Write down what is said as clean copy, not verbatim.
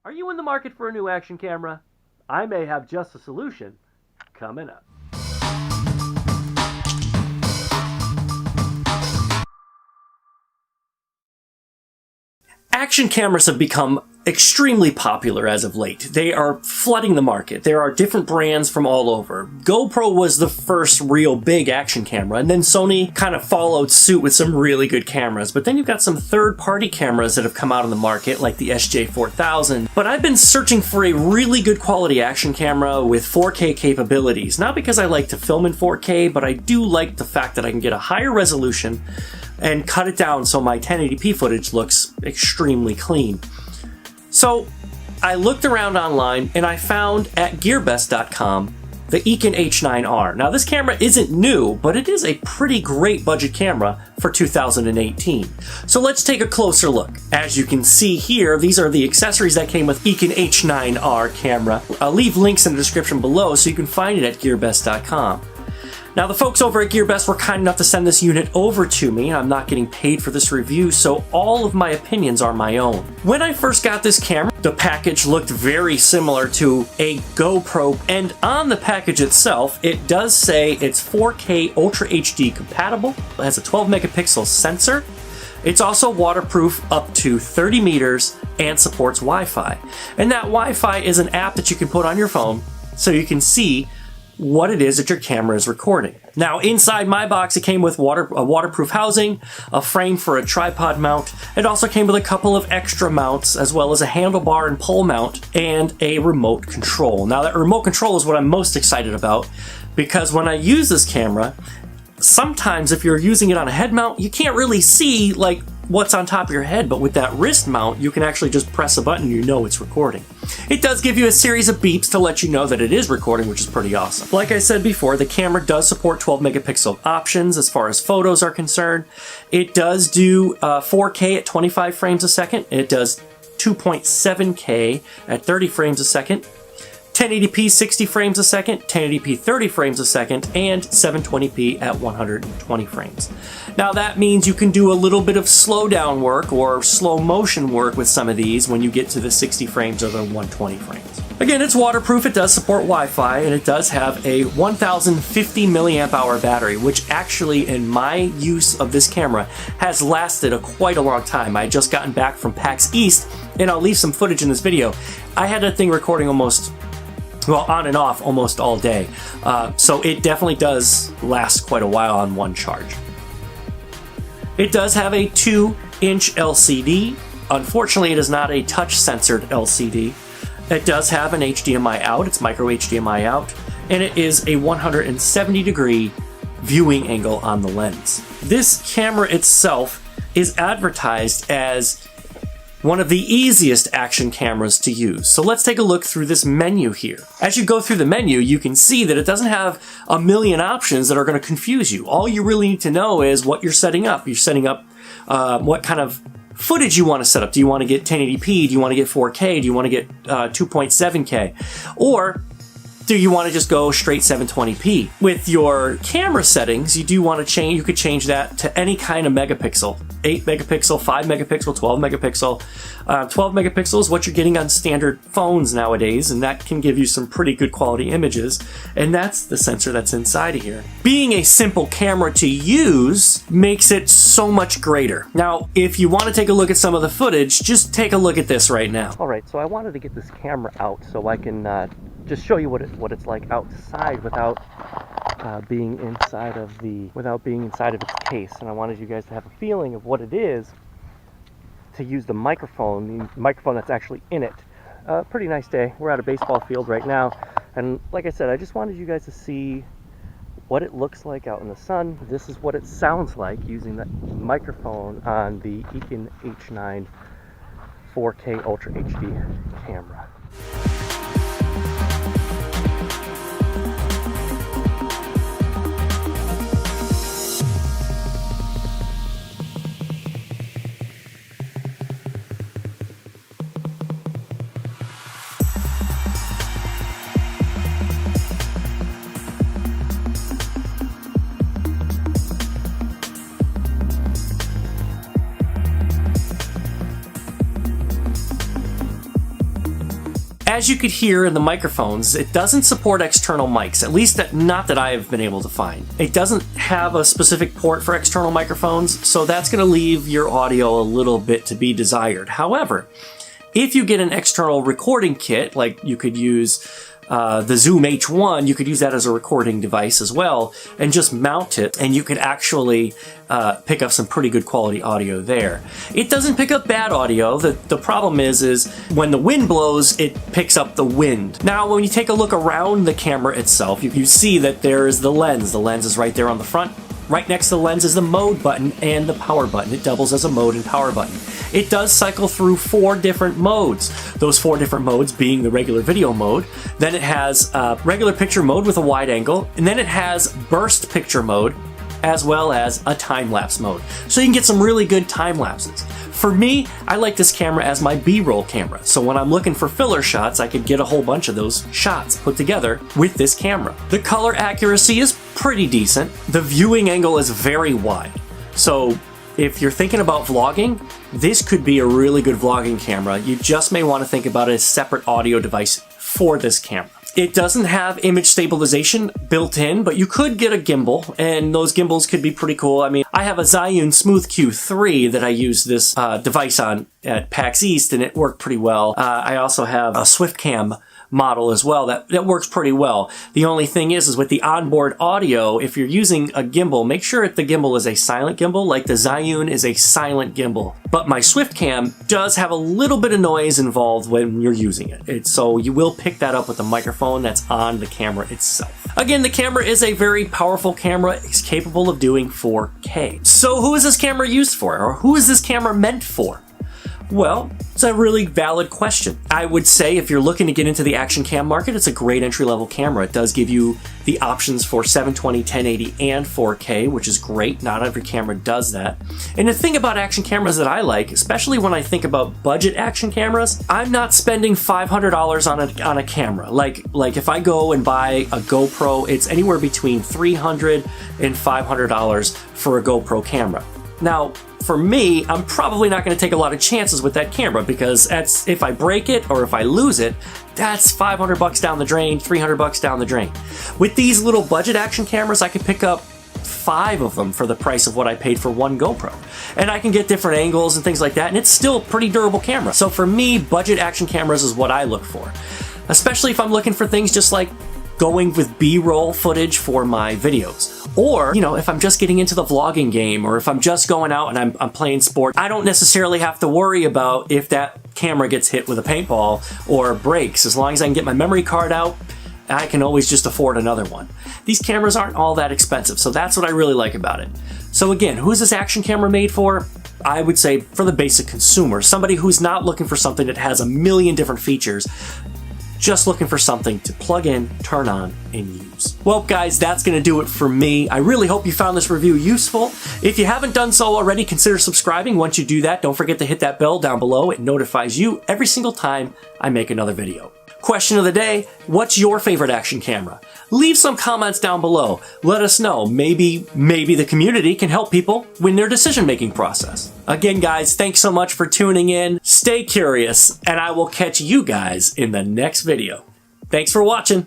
Are you in the market for a new action camera? I may have just a solution coming up. Action cameras have become extremely popular as of late. They are flooding the market. There are different brands from all over. GoPro was the first real big action camera, and then Sony kind of followed suit with some really good cameras. But then you've got some third-party cameras that have come out on the market, like the SJ4000. But I've been searching for a really good quality action camera with 4K capabilities. Not because I like to film in 4K, but I do like the fact that I can get a higher resolution and cut it down so my 1080p footage looks extremely clean. So I looked around online and I found at gearbest.com the Eken H9R. Now this camera isn't new, but it is a pretty great budget camera for 2018. So let's take a closer look. As you can see here, these are the accessories that came with Eken H9R camera. I'll leave links in the description below so you can find it at gearbest.com. Now the folks over at GearBest were kind enough to send this unit over to me. I'm not getting paid for this review, so all of my opinions are my own. When I first got this camera, the package looked very similar to a GoPro, and on the package itself, it does say it's 4K Ultra HD compatible. It has a 12 megapixel sensor. It's also waterproof up to 30 meters and supports Wi-Fi. And that Wi-Fi is an app that you can put on your phone so you can see what it is that your camera is recording. Now, inside my box, it came with a waterproof housing, a frame for a tripod mount. It also came with a couple of extra mounts, as well as a handlebar and pole mount, and a remote control. Now, that remote control is what I'm most excited about, because when I use this camera, sometimes if you're using it on a head mount, you can't really see, like, what's on top of your head, but with that wrist mount, you can actually just press a button and you know it's recording. It does give you a series of beeps to let you know that it is recording, which is pretty awesome. Like I said before, the camera does support 12 megapixel options as far as photos are concerned. It does do 4K at 25 frames a second. It does 2.7K at 30 frames a second. 1080p 60 frames a second, 1080p 30 frames a second, and 720p at 120 frames. Now that means you can do a little bit of slow down work or slow motion work with some of these when you get to the 60 frames or the 120 frames. Again, it's waterproof, it does support Wi-Fi, and it does have a 1050 milliamp hour battery, which actually in my use of this camera has lasted quite a long time. I had just gotten back from PAX East, and I'll leave some footage in this video. I had that thing recording on and off almost all day. So it definitely does last quite a while on one charge. It does have a 2-inch LCD. Unfortunately, it is not a touch censored LCD. It does have an HDMI out, it's micro HDMI out, and it is a 170-degree viewing angle on the lens. This camera itself is advertised as one of the easiest action cameras to use. So let's take a look through this menu here. As you go through the menu, you can see that it doesn't have a million options that are going to confuse you. All you really need to know is what you're setting up. You're setting up what kind of footage you want to set up. Do you want to get 1080p? Do you want to get 4K? Do you want to get 2.7K? Or do you want to just go straight 720p? With your camera settings, you do want to change, you could change that to any kind of megapixel. 8 megapixel, 5 megapixel, 12 megapixel. 12 megapixel is what you're getting on standard phones nowadays, and that can give you some pretty good quality images, and that's the sensor that's inside of here. Being a simple camera to use makes it so much greater. Now, if you want to take a look at some of the footage, just take a look at this right now. Alright, so I wanted to get this camera out so I can just show you what it's like outside without being inside of its case, and I wanted you guys to have a feeling of what it is to use the microphone that's actually in it. Pretty nice day. We're at a baseball field right now, and like I said, I just wanted you guys to see what it looks like out in the sun. This is what it sounds like using the microphone on the Eken H9 4K Ultra HD camera. As you could hear in the microphones, it doesn't support external mics, at least not that I've been able to find. It doesn't have a specific port for external microphones, so that's going to leave your audio a little bit to be desired. However, if you get an external recording kit, like you could use the Zoom H1, you could use that as a recording device as well, and just mount it, and you could actually pick up some pretty good quality audio there. It doesn't pick up bad audio. The problem is when the wind blows, it picks up the wind. Now, when you take a look around the camera itself, you see that there is the lens. The lens is right there on the front. Right next to the lens is the mode button and the power button. It doubles as a mode and power button. It does cycle through 4 different modes. Those 4 different modes being the regular video mode. Then it has regular picture mode with a wide angle. And then it has burst picture mode as well as a time-lapse mode. So you can get some really good time lapses. For me, I like this camera as my B-roll camera. So when I'm looking for filler shots, I could get a whole bunch of those shots put together with this camera. The color accuracy is pretty decent. The viewing angle is very wide. So if you're thinking about vlogging, this could be a really good vlogging camera. You just may want to think about a separate audio device for this camera. It doesn't have image stabilization built in, but you could get a gimbal, and those gimbals could be pretty cool. I mean, I have a Zhiyun Smooth Q3 that I use this device on at PAX East, and it worked pretty well. I also have a SwiftCam model as well that works pretty well. The only thing is with the onboard audio, if you're using a gimbal, make sure the gimbal is a silent gimbal, like the Zhiyun is a silent gimbal. But my SwiftCam does have a little bit of noise involved when you're using it. So you will pick that up with the microphone that's on the camera itself. Again, the camera is a very powerful camera. It's capable of doing 4K. So who is this camera used for? Or who is this camera meant for? Well, it's a really valid question. I would say if you're looking to get into the action cam market, it's a great entry-level camera. It does give you the options for 720, 1080, and 4K, which is great. Not every camera does that. And the thing about action cameras that I like, especially when I think about budget action cameras, I'm not spending $500 on a camera. Like if I go and buy a GoPro, it's anywhere between $300 and $500 for a GoPro camera. Now, for me, I'm probably not going to take a lot of chances with that camera because if I break it or if I lose it, that's $500 down the drain, $300 down the drain. With these little budget action cameras, I could pick up 5 of them for the price of what I paid for one GoPro. And I can get different angles and things like that, and it's still a pretty durable camera. So for me, budget action cameras is what I look for. Especially if I'm looking for things just like going with B-roll footage for my videos. Or, if I'm just getting into the vlogging game, or if I'm just going out and I'm playing sport, I don't necessarily have to worry about if that camera gets hit with a paintball or breaks. As long as I can get my memory card out, I can always just afford another one. These cameras aren't all that expensive, so that's what I really like about it. So again, who is this action camera made for? I would say for the basic consumer, somebody who's not looking for something that has a million different features, just looking for something to plug in, turn on, and use. Well, guys, that's going to do it for me. I really hope you found this review useful. If you haven't done so already, consider subscribing. Once you do that, don't forget to hit that bell down below. It notifies you every single time I make another video. Question of the day, what's your favorite action camera? Leave some comments down below. Let us know. Maybe the community can help people in their decision-making process. Again, guys, thanks so much for tuning in. Stay curious, and I will catch you guys in the next video. Thanks for watching.